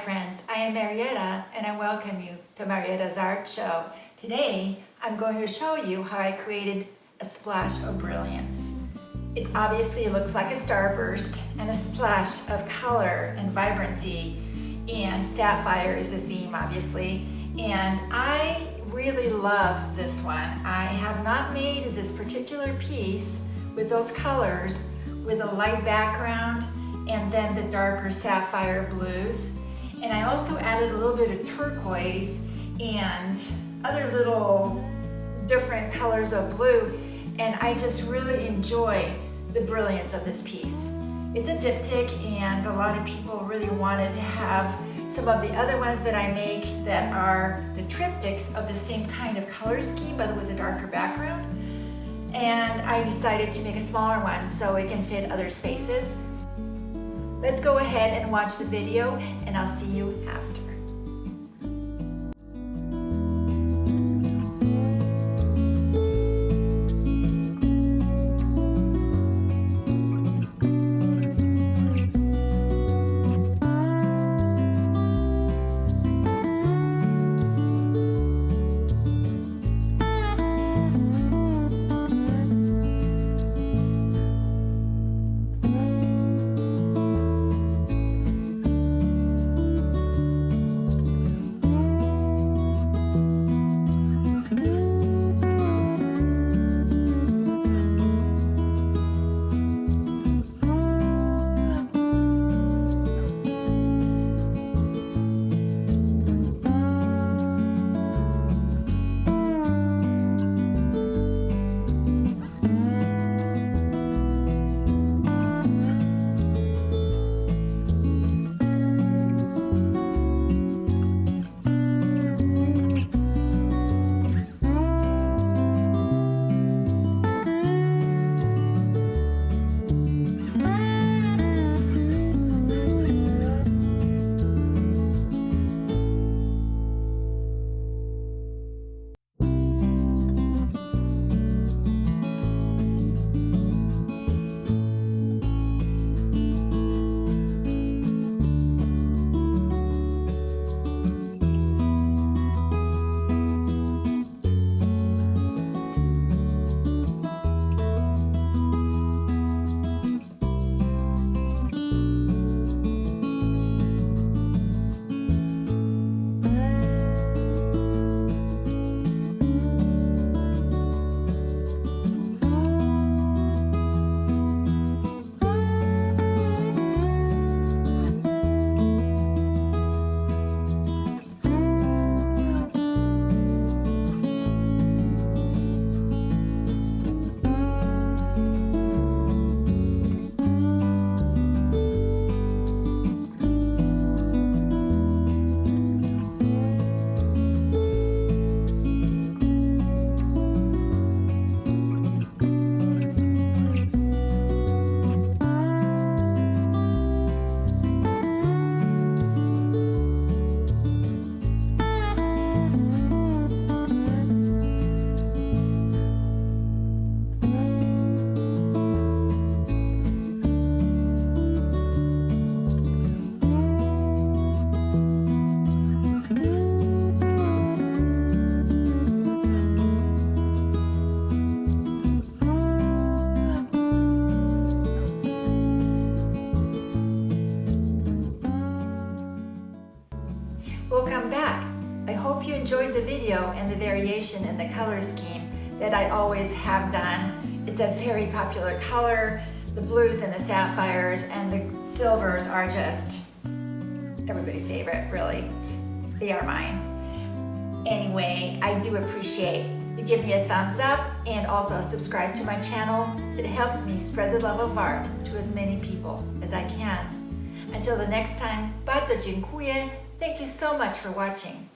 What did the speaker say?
friends, I am Marietta and I welcome you to Marietta's Art Show. Today I'm going to show you how I created a splash of brilliance. It obviously looks like a starburst and a splash of color and vibrancy, and sapphire is the theme obviously, and I really love this one. I have not made this particular piece with those colors with a light background and then the darker sapphire blues. And I also added a little bit of turquoise and other little different colors of blue, and I just really enjoy the brilliance of this piece. It's a diptych, and a lot of people really wanted to have some of the other ones that I make that are the triptychs of the same kind of color scheme but with a darker background. And I decided to make a smaller one so it can fit other spaces. Let's go ahead and watch the video, and I'll see you after. Welcome back. I hope you enjoyed the video and the variation in the color scheme that I always have done. It's a very popular color. The blues and the sapphires and the silvers are just everybody's favorite, really. They are mine. Anyway, I do appreciate you give me a thumbs up and also subscribe to my channel. It helps me spread the love of art to as many people as I can. Until the next time, bardzo dziękuję. Thank you so much for watching.